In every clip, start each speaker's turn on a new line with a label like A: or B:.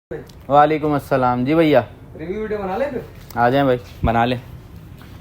A: वालेकुम अस्सलाम जी भैया।
B: रिव्यू वीडियो बना ले फिर।
A: आ जाएं भाई, बना लें।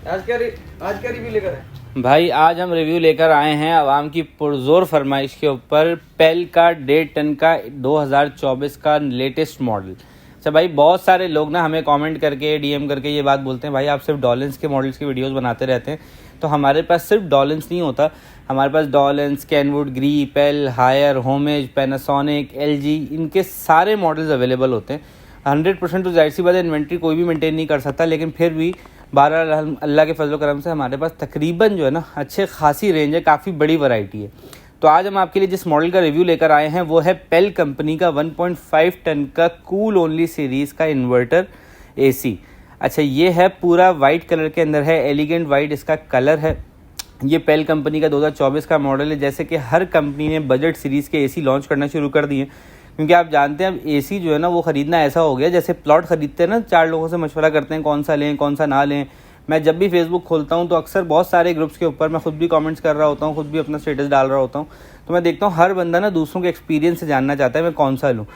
B: आज क्या रिव्यू लेकर आए
A: भाई आज हम रिव्यू लेकर आए हैं आवाम की पुरजोर फरमाइश के ऊपर पेल का 1.5 टन का 2024 का लेटेस्ट मॉडल। अच्छा भाई, बहुत सारे लोग ना हमें कमेंट करके डीएम करके ये बात बोलते हैं, भाई आप सिर्फ डॉलेंस के मॉडल्स की वीडियोस बनाते रहते हैं। तो हमारे पास सिर्फ डॉलेंस नहीं होता, हमारे पास डॉलेंस, कैनवुड, ग्री, पेल, हायर, होमेज, पैनासोनिक, एलजी, इनके सारे मॉडल्स अवेलेबल होते हैं। 100% तो जाहिर सी बात है इन्वेंट्री कोई भी मेंटेन नहीं कर सकता, लेकिन फिर भी बहरहाल अल्लाह के फजल करम से हमारे पास तकरीबन जो है ना अच्छे खासी रेंज है, काफ़ी बड़ी वैरायटी है। तो आज हम आपके लिए जिस मॉडल का रिव्यू लेकर आए हैं वो है पेल कंपनी का 1.5 टन का कूल ओनली सीरीज़ का इन्वर्टर एसी। अच्छा, ये है पूरा वाइट कलर के अंदर है, एलिगेंट वाइट इसका कलर है। ये पेल कंपनी का 2024 का मॉडल है। जैसे कि हर कंपनी ने बजट सीरीज़ के एसी लॉन्च करना शुरू कर दिए, क्योंकि आप जानते हैं अब एसी जो है ना वो ख़रीदना ऐसा हो गया जैसे प्लॉट ख़रीदते हैं ना, 4 लोगों से मशवरा करते हैं कौन सा लें कौन सा ना लें। मैं जब भी फेसबुक खोलता हूँ तो अक्सर बहुत सारे ग्रुप्स के ऊपर मैं खुद भी कमेंट्स कर रहा होता हूँ, खुद भी अपना स्टेटस डाल रहा होता हूँ, तो मैं देखता हूँ हर बंदा ना दूसरों के एक्सपीरियंस से जानना चाहता है मैं कौन सा लूँ।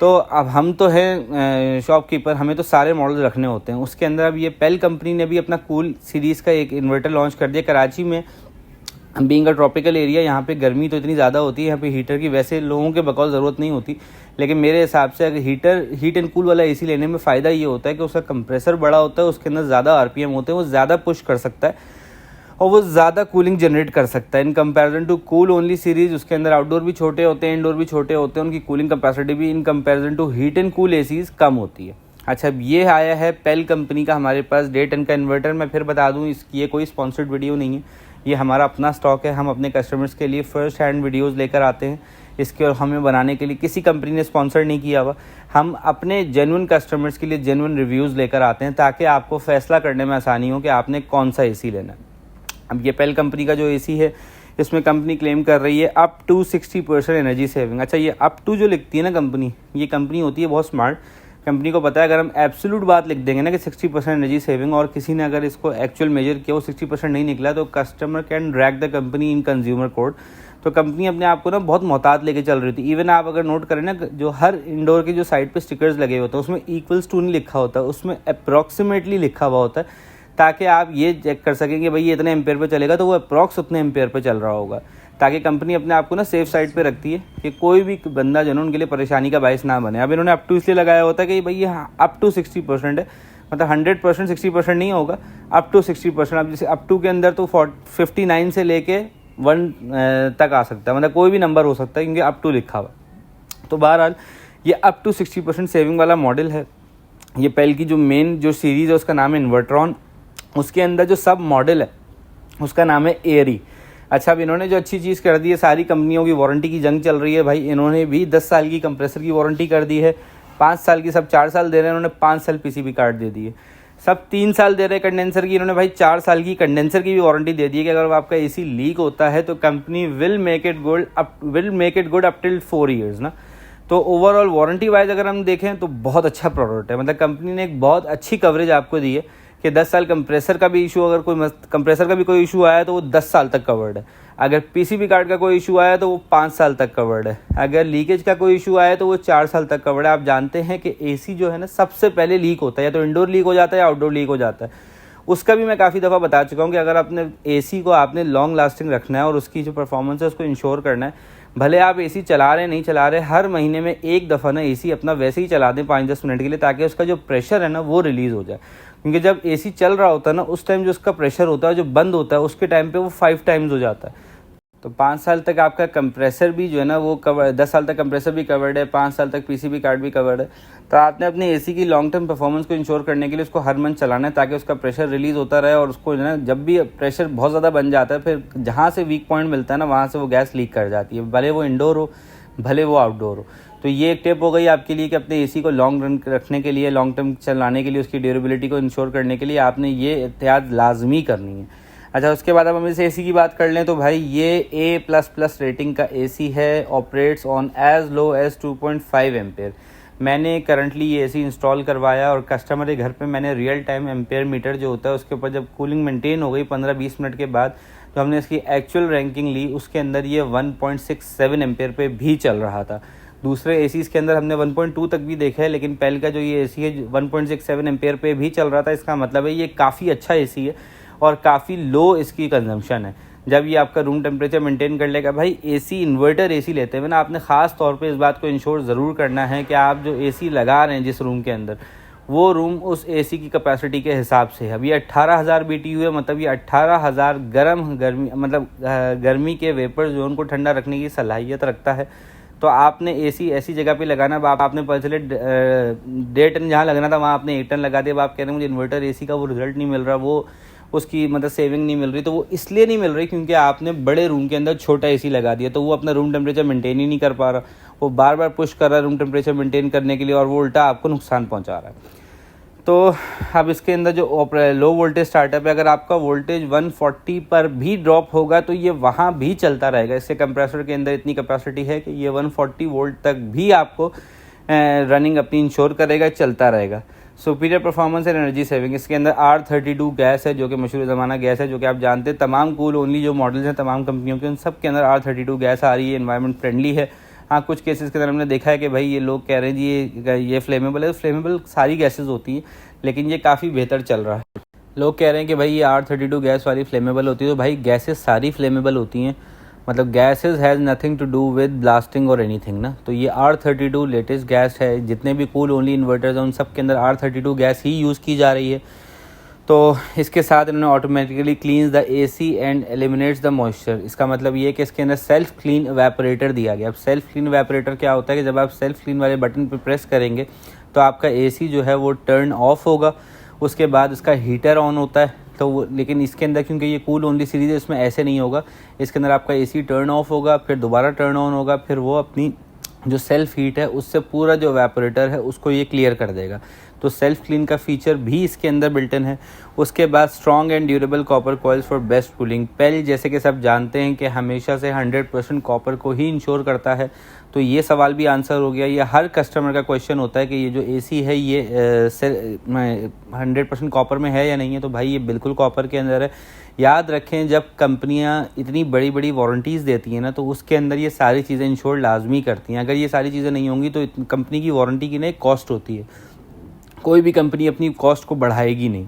A: तो अब हम तो हैं शॉपकीपर, हमें तो सारे मॉडल्स रखने होते हैं। उसके अंदर अब ये पेल कंपनी ने भी अपना कूल सीरीज़ का एक इन्वर्टर लॉन्च कर दिया कराची में। बीइंग अ ट्रॉपिकल एरिया, यहाँ पे गर्मी तो इतनी ज़्यादा होती है, यहाँ पे हीटर की वैसे लोगों के बकौल ज़रूरत नहीं होती, लेकिन मेरे हिसाब से अगर हीट एंड कूल वाला एसी लेने में फ़ायदा ये होता है कि उसका कंप्रेसर बड़ा होता है, उसके अंदर ज़्यादा आरपीएम होते हैं, वो ज़्यादा पुश कर सकता है और वो ज़्यादा कूलिंग जनरेट कर सकता है in comparison to cool only series. उसके अंदर आउटडोर भी छोटे होते हैं, इंडोर भी छोटे होते हैं, उनकी कूलिंग कैपेसिटी भी in comparison to heat and cool ACs कम होती है। अच्छा, अब ये आया है पेल कंपनी का हमारे पास 1.5 टन का इन्वर्टर। मैं फिर बता दूं, इसकी ये कोई स्पॉन्सर्ड वीडियो नहीं है, ये हमारा अपना स्टॉक है। हम अपने कस्टमर्स के लिए फ़र्स्ट हैंड वीडियोस लेकर आते हैं इसके, और हमें बनाने के लिए किसी कंपनी ने स्पॉन्सर नहीं किया हुआ। हम अपने जेन्युइन कस्टमर्स के लिए जेन्युइन रिव्यूज़ लेकर आते हैं ताकि आपको फ़ैसला करने में आसानी हो कि आपने कौन सा एसी लेना है। अब ये पेल कंपनी का जो एसी है इसमें कंपनी क्लेम कर रही है अप टू 60% एनर्जी सेविंग। अच्छा, ये अप टू जो लिखती है ना कंपनी, ये कंपनी होती है बहुत स्मार्ट। कंपनी को पता है अगर हम एब्सोल्यूट बात लिख देंगे ना कि 60% एनर्जी सेविंग, और किसी ने अगर इसको एक्चुअल मेजर किया वो 60% नहीं निकला, तो customer can drag the company in consumer court. तो कंपनी अपने आप को ना बहुत मोहतात लेके चल रही थी। इवन आप अगर नोट करें ना, जो हर इंडोर के जो साइड पे स्टिकर्स लगे होते हैं उसमें इक्वल्स टू नहीं लिखा होता, उसमें अप्रॉक्सीमेटली लिखा हुआ होता है, ताकि आप ये चेक कर सकें कि भाई ये इतने एम्पेयर पे चलेगा तो वो अप्रॉक्स उतने एम्पेयर पे चल रहा होगा, ताकि कंपनी अपने आप को ना सेफ साइड पे रखती है कि कोई भी बंदा जो है उनके लिए परेशानी का बायस ना बने। अब इन्होंने अप टू इसलिए लगाया होता है कि भाई ये अप टू 60% है, मतलब 100% 60% नहीं होगा, अप टू 60%। अब जैसे अप टू के अंदर तो 59 से लेके 1 तक आ सकता है, मतलब कोई भी नंबर हो सकता है क्योंकि अप टू लिखा हुआ। तो बहरहाल ये अप टू 60% सेविंग वाला मॉडल है। ये पेल की जो मेन जो सीरीज़ है उसका नाम है इन्वर्ट्रॉन, उसके अंदर जो सब मॉडल है उसका नाम है एरी। अच्छा, अब इन्होंने जो अच्छी चीज़ कर दी है, सारी कंपनियों की वारंटी की जंग चल रही है भाई, इन्होंने भी 10 साल की कंप्रेसर की वारंटी कर दी है, 5 साल की, सब 4 साल दे रहे हैं, इन्होंने 5 साल पीसीबी कार्ड दे दिए, सब 3 साल दे रहे हैं कंडेंसर की, इन्होंने भाई 4 साल की कंडेंसर की भी वारंटी दे दी है कि अगर आपका एसी लीक होता है तो company will make it good up till 4 years ना। तो ओवरऑल वारंटी वाइज अगर हम देखें तो बहुत अच्छा प्रोडक्ट है, मतलब कंपनी ने एक बहुत अच्छी कवरेज आपको दी है कि 10 साल कंप्रेसर का भी इशू, अगर कोई कंप्रेसर का भी कोई इशू आया तो वो 10 साल तक कवर्ड है, अगर पीसीबी कार्ड का कोई इशू आया तो वो 5 साल तक कवर्ड है, अगर लीकेज का कोई इशू आया तो वो 4 साल तक कवर्ड है। आप जानते हैं कि एसी जो है ना सबसे पहले लीक होता है, या तो इंडोर लीक हो जाता है या आउटडोर लीक हो जाता है। उसका भी मैं काफ़ी दफ़ा बता चुका हूँ कि अगर अपने एसी को आपने लॉन्ग लास्टिंग रखना है और उसकी जो परफॉर्मेंस है उसको इंश्योर करना है, भले आप एसी चला रहे नहीं चला रहे, हर महीने में एक दफ़ा ना एसी अपना वैसे ही चला दें 5-10 मिनट के लिए, ताकि उसका जो प्रेशर है ना वो रिलीज़ हो जाए। क्योंकि जब एसी चल रहा होता है ना उस टाइम जो उसका प्रेशर होता है, जो बंद होता है उसके टाइम पे वो 5 टाइम्स हो जाता है। तो 5 साल तक आपका कंप्रेसर भी जो है ना वो कवर, 10 साल तक कंप्रेसर भी कवर्ड है, 5 साल तक पीसीबी कार्ड भी कवर्ड है। तो आपने अपने एसी की लॉन्ग टर्म परफॉर्मेंस को इंश्योर करने के लिए उसको हर मंथ चलाना है, ताकि उसका प्रेशर रिलीज़ होता रहे, और उसको जो है ना जब भी प्रेशर बहुत ज़्यादा बन जाता है फिर जहाँ से वीक पॉइंट मिलता है ना वहाँ से वो गैस लीक कर जाती है, भले वो इंडोर हो भले वो आउटडोर हो। तो ये एक टिप हो गई आपके लिए कि अपने एसी को लॉन्ग रन रखने के लिए, लॉन्ग टर्म चलाने के लिए, उसकी ड्यूरेबिलिटी को इंश्योर करने के लिए आपने ये एहतियात लाजमी करनी है। अच्छा, उसके बाद अब हम इस एसी की बात कर लें तो भाई ये A++ रेटिंग का एसी है, operates on as low as 2.5 ampere. मैंने करंटली ये एसी इंस्टॉल करवाया और कस्टमर के घर पे मैंने रियल टाइम एम्पेयर मीटर जो होता है उसके ऊपर जब कूलिंग मेंटेन हो गई 15-20 मिनट के बाद, तो हमने इसकी एक्चुअल रैंकिंग ली, उसके अंदर ये 1.67 एम्पेयर पे भी चल रहा था। दूसरे एसीज़ के अंदर हमने 1.2 तक भी देखा है, लेकिन पेल का जो ये एसी है 1.67 एम्पेयर पे भी चल रहा था। इसका मतलब है ये काफ़ी अच्छा एसी है और काफ़ी लो इसकी कंजम्पशन है। जब ये आपका रूम टेम्परेचर मेंटेन कर लेगा, भाई एसी इन्वर्टर एसी लेते हुए ना आपने ख़ास तौर पे इस बात को इंश्योर ज़रूर करना है कि आप जो एसी लगा रहे हैं जिस रूम के अंदर, वो रूम उस एसी की कैपेसिटी के हिसाब से है। अब ये 18,000 BTU है, मतलब ये 18,000 गर्मी के वेपर जोन को ठंडा रखने की सलाहियत रखता है। तो आपने एसी ऐसी जगह पे लगाना, आपने पता चले 1.5 टन जहाँ लगना था वहाँ आपने 1 टन लगा दिया। अब आप कह रहे हैं मुझे इन्वर्टर एसी का वो रिजल्ट नहीं मिल रहा, वो उसकी मतलब सेविंग नहीं मिल रही। तो वो इसलिए नहीं मिल रही क्योंकि आपने बड़े रूम के अंदर छोटा एसी लगा दिया, तो वो अपना रूम टेम्परेचर मेंटेन ही नहीं कर पा रहा। वो बार बार पुश कर रहा है रूम टेम्परेचर मेंटेन करने के लिए और वो उल्टा आपको नुकसान पहुंचा रहा है। तो अब इसके अंदर जो लो वोल्टेज स्टार्टअप है, अगर आपका वोल्टेज 140 पर भी ड्रॉप होगा तो ये वहाँ भी चलता रहेगा। इससे कंप्रेसर के अंदर इतनी कैपेसिटी है कि ये 140 वोल्ट तक भी आपको रनिंग अपनी इंश्योर करेगा, चलता रहेगा। Superior performance and energy saving, इसके अंदर R32 गैस है जो कि मशहूर ज़माना गैस है, जो कि आप जानते हैं तमाम कूल ओनली जो मॉडल्स हैं तमाम कंपनियों के उन सब के अंदर R32 गैस आ रही है। एनवायरनमेंट फ्रेंडली है। हाँ, कुछ केसेस के अंदर हमने देखा है कि भाई ये लोग कह रहे हैं जी ये फ्लेमेबल है। फ्लेमेबल सारी गैसेस होती हैं, लेकिन ये काफ़ी बेहतर चल रहा है। लोग कह रहे हैं कि भाई ये R32 गैस वाली फ्लेमेबल होती है, तो भाई गैसेस सारी फ्लेमेबल होती हैं, मतलब gases has nothing to do with blasting और एनीथिंग ना। तो ये R32 लेटेस्ट गैस है। जितने भी कूल ओनली इन्वर्टर्स हैं उन सब के अंदर R32 गैस ही यूज़ की जा रही है। तो इसके साथ इन्होंने automatically cleans the AC and eliminates the moisture. इसका मतलब ये है कि इसके अंदर सेल्फ क्लीन एवेपोरेटर दिया गया। अब सेल्फ क्लीन एवेपोरेटर क्या होता है कि जब आप सेल्फ क्लीन वाले बटन पर प्रेस करेंगे तो आपका एसी जो है वो टर्न ऑफ होगा, उसके बाद इसका हीटर ऑन होता है। तो वो, लेकिन इसके अंदर क्योंकि ये कूल ओनली सीरीज है इसमें ऐसे नहीं होगा। इसके अंदर आपका एसी टर्न ऑफ होगा, फिर दोबारा टर्न ऑन होगा, फिर वो अपनी जो सेल्फ हीट है उससे पूरा जो एवेपोरेटर है उसको ये क्लियर कर देगा। तो सेल्फ क्लीन का फीचर भी इसके अंदर बिल्ट इन है। उसके बाद strong and durable copper coils for best cooling. पेल जैसे कि सब जानते हैं कि हमेशा से 100% कॉपर को ही इंश्योर करता है। तो ये सवाल भी आंसर हो गया। ये हर कस्टमर का क्वेश्चन होता है कि ये जो एसी है ये 100% कॉपर में है या नहीं है। तो भाई ये बिल्कुल कॉपर के अंदर है। याद रखें, जब कंपनियां इतनी बड़ी बड़ी वारंटीज़ देती हैं ना, तो उसके अंदर ये सारी चीज़ें इंश्योर लाजमी करती हैं। अगर ये सारी चीज़ें नहीं होंगी तो कंपनी की वारंटी की ना एक कॉस्ट होती है। कोई भी कंपनी अपनी कॉस्ट को बढ़ाएगी नहीं।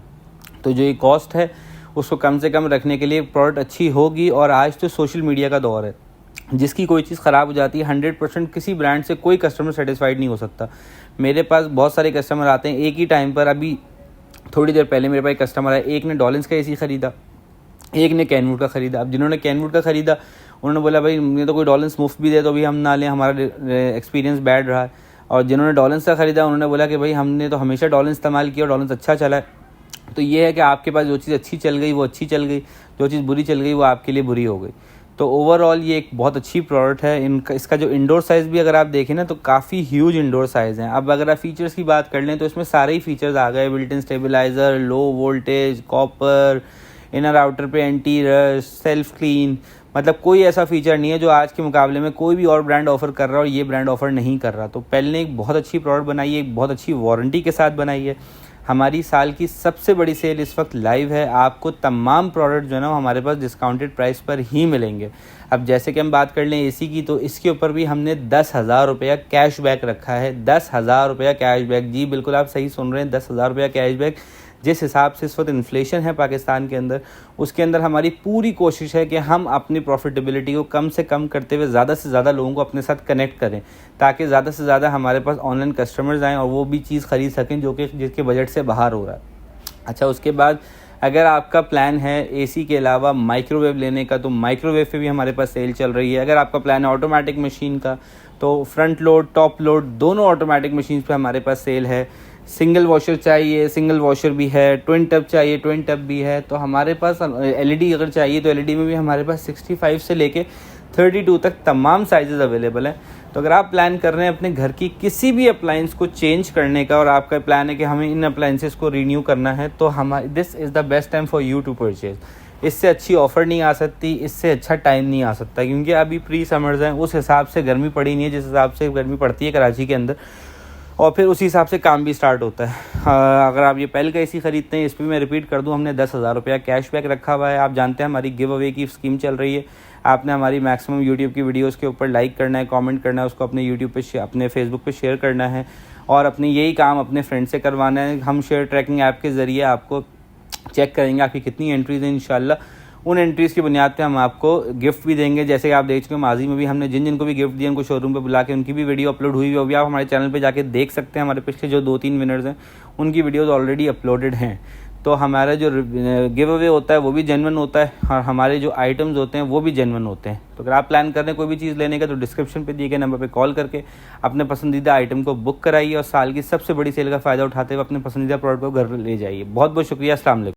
A: तो जो ये कॉस्ट है उसको कम से कम रखने के लिए प्रोडक्ट अच्छी होगी। और आज तो सोशल मीडिया का दौर है, जिसकी कोई चीज़ ख़राब हो जाती है 100% किसी ब्रांड से कोई कस्टमर सेटिस्फाइड नहीं हो सकता। मेरे पास बहुत सारे कस्टमर आते हैं एक ही टाइम पर। अभी थोड़ी देर पहले मेरे पास एक कस्टमर है, एक ने डॉलिंस का एसी ख़रीदा, एक ने कैनवुड का ख़रीदा। अब जिन्होंने कैनवुड का ख़रीदा उन्होंने बोला भाई मुझे तो कोई डॉलिंस मुफ्त भी दे तो भी हम ना लें, हमारा एक्सपीरियंस बैड रहा है। और जिन्होंने डॉलिंस का ख़रीदा उन्होंने बोला कि भाई हमने तो हमेशा डॉलिंस इस्तेमाल किया और डॉलिंस अच्छा चला है। तो ये है कि आपके पास जो चीज़ अच्छी चल गई वो अच्छी चल गई, जो चीज़ बुरी चल गई वो आपके लिए बुरी हो गई। तो ओवरऑल ये एक बहुत अच्छी प्रोडक्ट है। इसका जो इंडोर साइज़ भी अगर आप देखें ना तो काफ़ी ह्यूज इंडोर साइज़ हैं। अब अगर आप फीचर्स की बात कर लें तो इसमें सारे ही फीचर्स आ गए। Built in stabiliser, low voltage, copper, inner outer पे एंटी रस्ट, सेल्फ क्लीन, मतलब कोई ऐसा फीचर नहीं है जो आज के मुकाबले में कोई भी और ब्रांड ऑफर कर रहा है और ये ब्रांड ऑफर नहीं कर रहा। तो पेल ने एक बहुत अच्छी प्रोडक्ट बनाई है, एक बहुत अच्छी वारंटी के साथ बनाई है। हमारी साल की सबसे बड़ी सेल इस वक्त लाइव है। आपको तमाम प्रोडक्ट जो है ना हमारे पास डिस्काउंटेड प्राइस पर ही मिलेंगे। अब जैसे कि हम बात कर लें एसी की, तो इसके ऊपर भी हमने 10,000 रुपया कैश बैक रखा है। 10,000 रुपया कैश बैक, जी बिल्कुल आप सही सुन रहे हैं, 10,000 रुपया कैश बैक। जिस हिसाब से इस वक्त इन्फ्लेशन है पाकिस्तान के अंदर, उसके अंदर हमारी पूरी कोशिश है कि हम अपनी प्रॉफिटेबिलिटी को कम से कम करते हुए ज़्यादा से ज़्यादा लोगों को अपने साथ कनेक्ट करें, ताकि ज़्यादा से ज़्यादा हमारे पास ऑनलाइन कस्टमर्स आएँ और वो भी चीज़ ख़रीद सकें जो कि जिसके बजट से बाहर हो रहा है। अच्छा, उसके बाद अगर आपका प्लान है एसी के अलावा माइक्रोवेव लेने का, तो माइक्रोवेव पे भी हमारे पास सेल चल रही है। अगर आपका प्लान है ऑटोमेटिक मशीन का, तो फ्रंट लोड टॉप लोड दोनों ऑटोमेटिक मशीन पे हमारे पास सेल है। सिंगल वॉशर चाहिए, सिंगल वॉशर भी है। ट्विन टब चाहिए, ट्विन टब भी है। तो हमारे पास एलईडी अगर चाहिए तो एलईडी में भी हमारे पास 65 से लेके 32 तक तमाम साइजेस अवेलेबल हैं। तो अगर आप प्लान कर रहे हैं अपने घर की किसी भी अप्लायंस को चेंज करने का और आपका प्लान है कि हमें इन अप्लायंसेस को रीन्यू करना है, तो this is the best time for you to purchase. इससे अच्छी ऑफ़र नहीं आ सकती, इससे अच्छा टाइम नहीं आ सकता, क्योंकि अभी प्री समर्स हैं, उस हिसाब से गर्मी पड़ी नहीं है जिस हिसाब से गर्मी पड़ती है कराची के अंदर, और फिर उसी हिसाब से काम भी स्टार्ट होता है। अगर आप ये पेल का एसी ख़रीदते हैं, इस पर मैं रिपीट कर दूं, हमने 10,000 रुपया कैश बैक रखा हुआ है। आप जानते हैं हमारी गिव अवे की स्कीम चल रही है। आपने हमारी मैक्सिमम यूट्यूब की वीडियोस के ऊपर लाइक करना है, कमेंट करना है, उसको अपने यूट्यूब पे अपने फेसबुक पे शेयर करना है और अपने यही काम अपने फ्रेंड से करवाना है। हम शेयर ट्रैकिंग ऐप के ज़रिए आपको चेक करेंगे आपकी कितनी एंट्रीज हैं। इंशाल्लाह उन एंट्रीज़ की बुनियाद पे हम आपको गिफ्ट भी देंगे। जैसे कि आप देख चुके हैं माजी में भी हमने जिन को भी गिफ्ट दिया उनको शोरूम पे बुला के उनकी भी वीडियो अपलोड हुई है। भी आप हमारे चैनल पे जाके देख सकते हैं। हमारे पिछले जो 2-3 विनर्स हैं उनकी वीडियोस ऑलरेडी अपलोडेड हैं। तो हमारा जो गिव अवे होता है वो भी जेन्युइन होता है और हमारे जो आइटम्स होते हैं वो भी जेन्युइन होते हैं। तो अगर आप प्लान कर रहे हैं कोई भी चीज़ लेने का तो डिस्क्रिप्शन पे दिए गए नंबर पे कॉल करके अपने पसंदीदा आइटम को बुक कराइए और साल की सबसे बड़ी सेल का फ़ायदा उठाते हुए अपने पसंदीदा प्रोडक्ट को घर ले जाइए। बहुत बहुत शुक्रिया। अस्सलाम वालेकुम।